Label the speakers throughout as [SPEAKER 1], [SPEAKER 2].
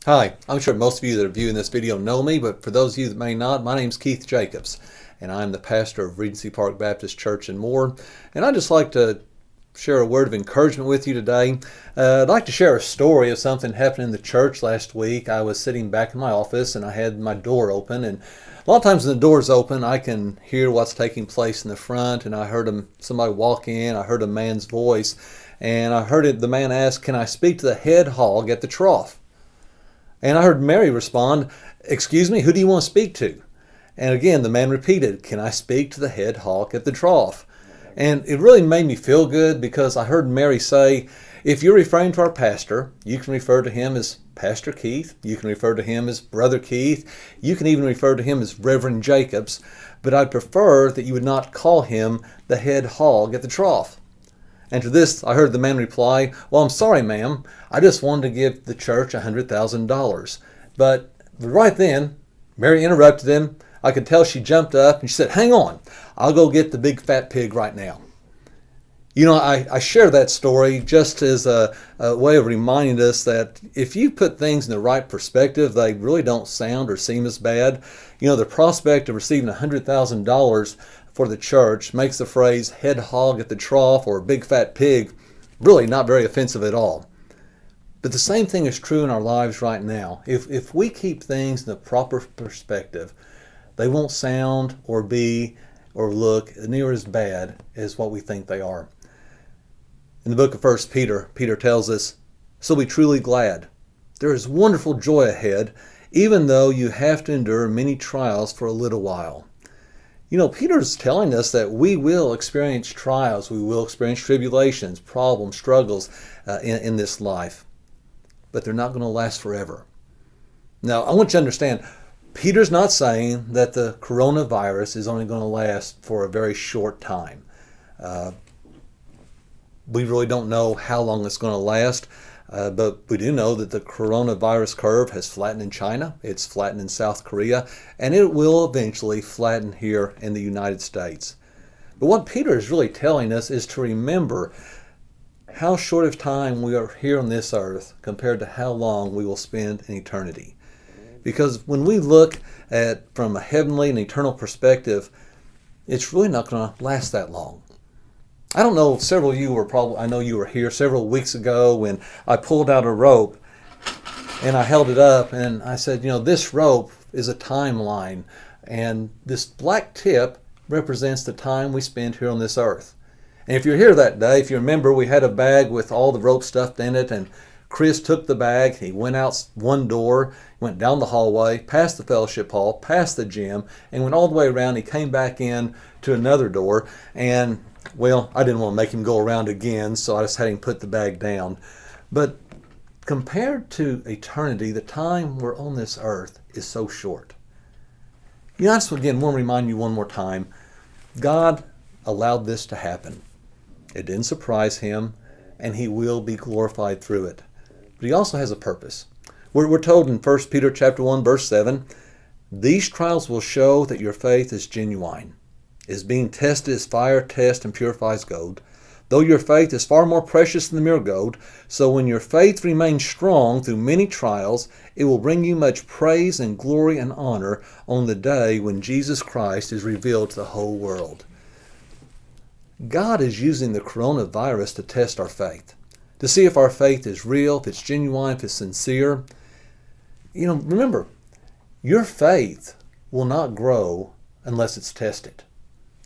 [SPEAKER 1] Hi, I'm sure most of you that are viewing this video know me, but for those of you that may not, my name's Keith Jacobs, and I'm the pastor of Regency Park Baptist Church in Moore. And I'd just like to share a word of encouragement with you today. I'd like to share a story of something happened in the church last week. I was sitting back in my office and I had my door open, and a lot of times when the door's open, I can hear what's taking place in the front, and I heard somebody walk in, I heard a man's voice, and I heard the man ask, "Can I speak to the head hog at the trough?" And I heard Mary respond, "Excuse me, who do you want to speak to?" And again, the man repeated, "Can I speak to the head hawk at the trough?" And it really made me feel good because I heard Mary say, if you're referring to our pastor, you can refer to him as Pastor Keith. You can refer to him as Brother Keith. You can even refer to him as Reverend Jacobs. But I'd prefer that you would not call him the head hog at the trough. And to this, I heard the man reply, "Well, I'm sorry, ma'am. I just wanted to give the church $100,000. But right then, Mary interrupted him. I could tell she jumped up and she said, "Hang on, I'll go get the big fat pig right now." You know, I share that story just as a way of reminding us that if you put things in the right perspective, they really don't sound or seem as bad. You know, the prospect of receiving $100,000 for the church makes the phrase head hog at the trough or big fat pig really not very offensive at all. But the same thing is true in our lives right now. If we keep things in the proper perspective, they won't sound or be or look near as bad as what we think they are. In the book of 1 Peter, Peter tells us, "So be truly glad. There is wonderful joy ahead, even though you have to endure many trials for a little while." You know, Peter's telling us that we will experience trials, we will experience tribulations, problems, struggles in this life, but they're not going to last forever. Now, I want you to understand, Peter's not saying that the coronavirus is only going to last for a very short time. We really don't know how long it's going to last, but we do know that the coronavirus curve has flattened in China, it's flattened in South Korea, and it will eventually flatten here in the United States. But what Peter is really telling us is to remember how short of time we are here on this earth compared to how long we will spend in eternity. Because when we look at from a heavenly and eternal perspective, it's really not going to last that long. I don't know, several of you were probably, I know you were here several weeks ago when I pulled out a rope and I held it up and I said, you know, this rope is a timeline and this black tip represents the time we spend here on this earth. And if you're here that day, if you remember, we had a bag with all the rope stuffed in it, and Chris took the bag, he went out one door, went down the hallway, past the fellowship hall, past the gym, and went all the way around. He came back in to another door, and well, I didn't want to make him go around again, so I just had him put the bag down. But compared to eternity, the time we're on this earth is so short. You know, I just again want to remind you one more time, God allowed this to happen. It didn't surprise him, and he will be glorified through it. But he also has a purpose. We're told in 1 Peter chapter 1, verse 7, "These trials will show that your faith is genuine, is being tested as fire tests and purifies gold. Though your faith is far more precious than the mere gold, so when your faith remains strong through many trials, it will bring you much praise and glory and honor on the day when Jesus Christ is revealed to the whole world." God is using the coronavirus to test our faith, to see if our faith is real, if it's genuine, if it's sincere. You know, remember, your faith will not grow unless it's tested.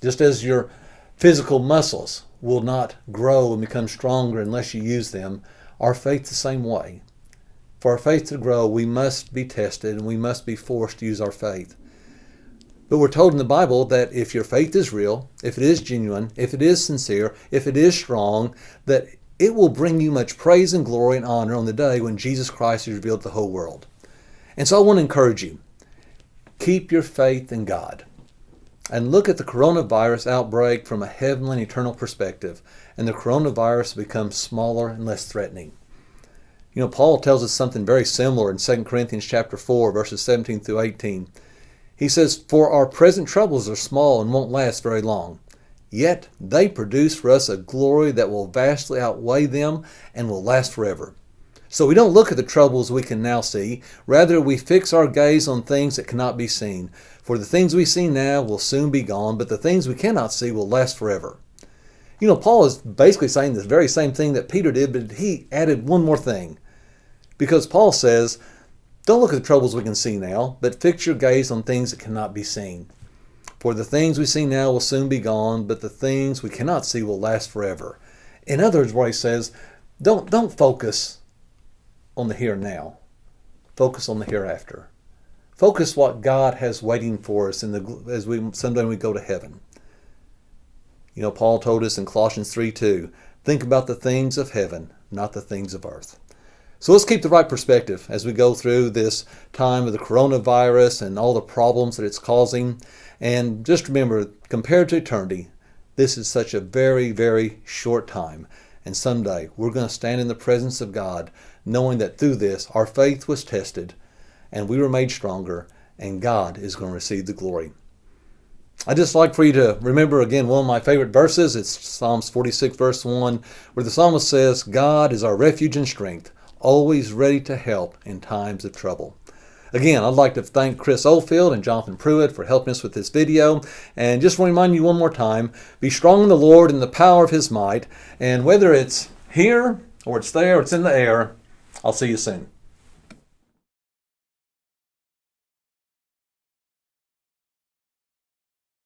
[SPEAKER 1] Just as your physical muscles will not grow and become stronger unless you use them, our faith the same way. For our faith to grow, we must be tested and we must be forced to use our faith. But we're told in the Bible that if your faith is real, if it is genuine, if it is sincere, if it is strong, that it will bring you much praise and glory and honor on the day when Jesus Christ is revealed to the whole world. And so I want to encourage you, keep your faith in God. And look at the coronavirus outbreak from a heavenly and eternal perspective, and the coronavirus becomes smaller and less threatening. You know, Paul tells us something very similar in 2 Corinthians chapter 4, verses 17 through 18. He says, "For our present troubles are small and won't last very long. Yet they produce for us a glory that will vastly outweigh them and will last forever. So we don't look at the troubles we can now see. Rather, we fix our gaze on things that cannot be seen. For the things we see now will soon be gone, but the things we cannot see will last forever. Paul is basically saying the very same thing that Peter did, but he added one more thing. Because Paul says, don't look at the troubles we can see now, but fix your gaze on things that cannot be seen. For the things we see now will soon be gone, but the things we cannot see will last forever. In other words, what he says, don't focus on the here and now. Focus on the hereafter. Focus what God has waiting for us as someday we go to heaven. Paul told us in Colossians 3:2, think about the things of heaven, not the things of earth. So let's keep the right perspective as we go through this time of the coronavirus and all the problems that it's causing. And just remember, compared to eternity, this is such a very, very short time. And someday we're going to stand in the presence of God, knowing that through this our faith was tested and we were made stronger, and God is going to receive the glory. I'd just like for you to remember again one of my favorite verses. It's Psalms 46 verse 1, where the psalmist says, God is our refuge and strength, always ready to help in times of trouble. Again, I'd like to thank Chris Oldfield and Jonathan Pruitt for helping us with this video. And just want to remind you one more time, be strong in the Lord and the power of His might. And whether it's here or it's there or it's in the air, I'll see you soon.